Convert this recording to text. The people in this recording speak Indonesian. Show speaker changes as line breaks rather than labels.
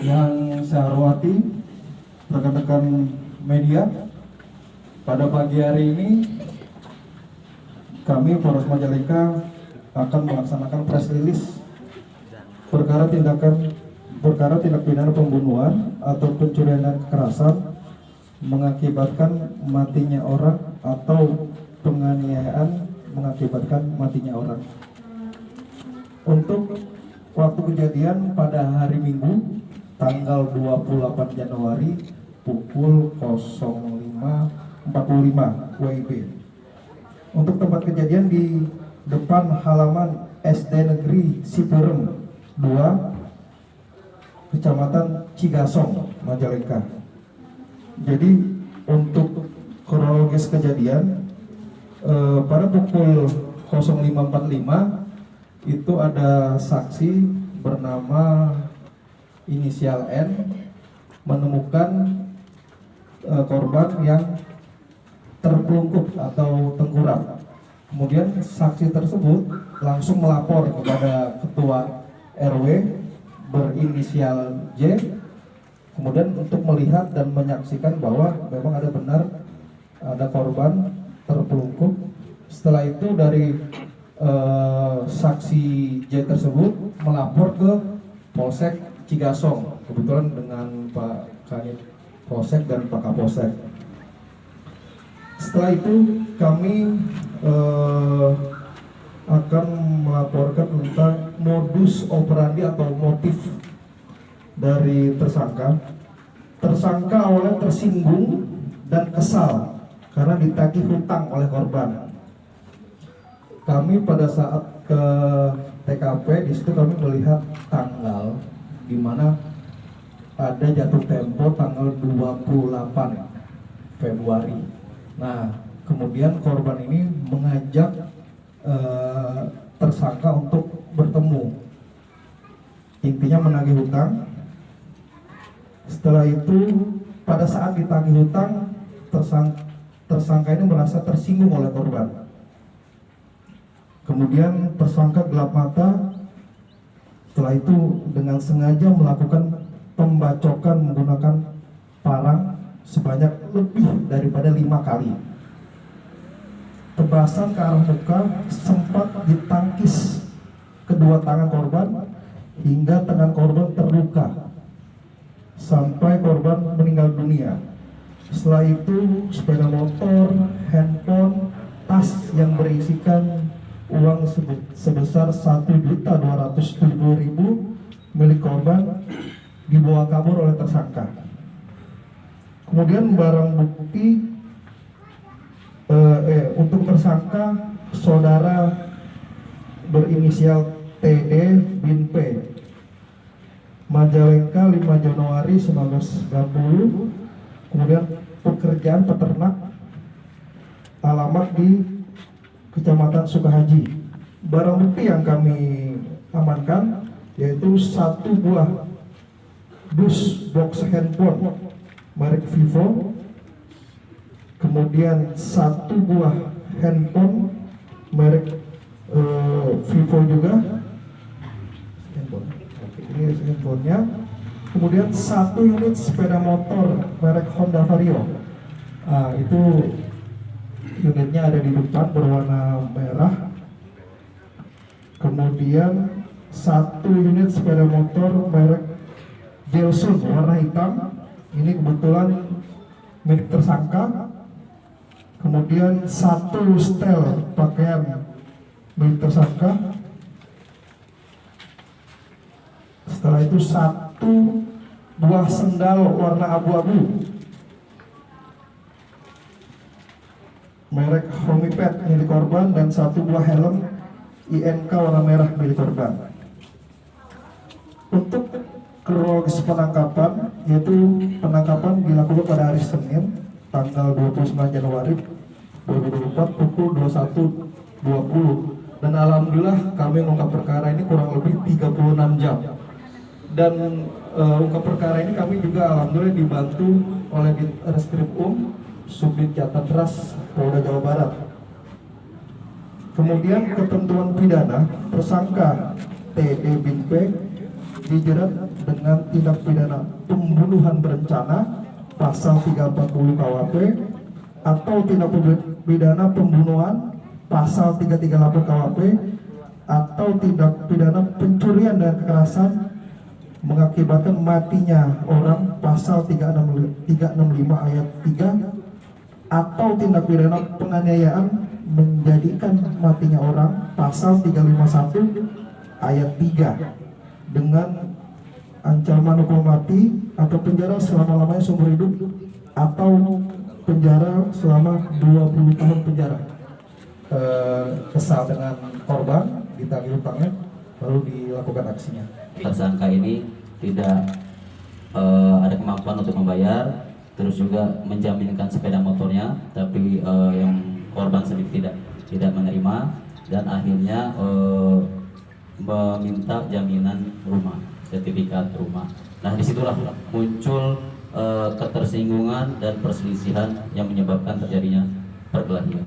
Yang saya hormati rekan-rekan media, pada pagi hari ini kami Polres Majalengka akan melaksanakan press release perkara tindak pidana pembunuhan atau pencurian dan kekerasan mengakibatkan matinya orang atau penganiayaan mengakibatkan matinya orang. Untuk waktu kejadian pada hari Minggu tanggal 28 Januari pukul 05.45 WIB. Untuk tempat kejadian di depan halaman SD Negeri Siberem 2, Kecamatan Cigasong, Majalengka. Jadi untuk kronologis kejadian pada pukul 05.45 itu ada saksi bernama inisial N menemukan korban yang terpelungkup atau tengkurap. Kemudian saksi tersebut langsung melapor kepada ketua RW berinisial J, kemudian untuk melihat dan menyaksikan bahwa memang ada benar ada korban terpelungkup. Setelah itu dari saksi J tersebut melapor ke Polsek Cigasong, kebetulan dengan Pak Kanit Polsek dan Pak Kapolsek. Setelah itu kami akan melaporkan tentang modus operandi atau motif dari tersangka. Tersangka awalnya tersinggung dan kesal karena ditagih hutang oleh korban. Kami pada saat ke TKP di situ kami melihat tanggal di mana ada jatuh tempo tanggal 28 Februari. Nah, kemudian korban ini mengajak tersangka untuk bertemu. Intinya menagih hutang. Setelah itu pada saat ditagih hutang tersangka ini merasa tersinggung oleh korban. Kemudian tersangka gelap mata. Setelah itu dengan sengaja melakukan pembacokan menggunakan parang sebanyak lebih daripada 5 kali. Tebasan ke arah muka sempat ditangkis kedua tangan korban hingga tangan korban terluka sampai korban meninggal dunia. Setelah itu sepeda motor, handphone, tas yang berisikan uang sebesar 1.207.000 milik korban dibawa kabur oleh tersangka. Kemudian barang bukti untuk tersangka saudara berinisial TD bin P, Majalengka 5 Januari 1990, kemudian pekerjaan peternak, alamat di Kecamatan Sukahaji. Barang bukti yang kami amankan yaitu 1 buah dus box handphone merek Vivo, kemudian 1 buah handphone merek Vivo juga, ini handphonenya. Kemudian 1 unit sepeda motor merek Honda Vario. Itu unitnya ada di depan berwarna merah. Kemudian 1 unit sepeda motor merek Gelsun warna hitam. Ini kebetulan milik tersangka. Kemudian 1 setel pakaian milik tersangka. Setelah itu 1 buah sendal warna abu-abu merek Homipet milik korban dan 1 buah helm INK warna merah milik korban. Untuk kronologis penangkapan, yaitu penangkapan dilakukan pada hari Senin tanggal 29 Januari 2024 pukul 21.20, dan alhamdulillah kami mengungkap perkara ini kurang lebih 36 jam. Dan ungkap perkara ini kami juga alhamdulillah dibantu oleh Ditreskrimum Subdit Jatan Ras Polda Jawa Barat. Kemudian ketentuan pidana, tersangka TD bin P dijerat dengan tindak pidana pembunuhan berencana pasal 340 KUHP atau tindak pidana pembunuhan pasal 338 KUHP atau tindak pidana pencurian dan kekerasan mengakibatkan matinya orang pasal 365 ayat 3 atau tindak pidana penganiayaan menjadikan matinya orang pasal 351 ayat 3 dengan ancaman hukuman mati atau penjara selama-lamanya seumur hidup atau penjara selama 20 tahun penjara. Kesal dengan korban, ditagih hutangnya, lalu dilakukan aksinya.
Tersangka ini tidak ada kemampuan untuk membayar, terus juga menjaminkan sepeda motornya, tapi yang korban sendiri tidak menerima, dan akhirnya meminta jaminan rumah, sertifikat rumah. Nah, disitulah muncul ketersinggungan dan perselisihan yang menyebabkan terjadinya perkelahian.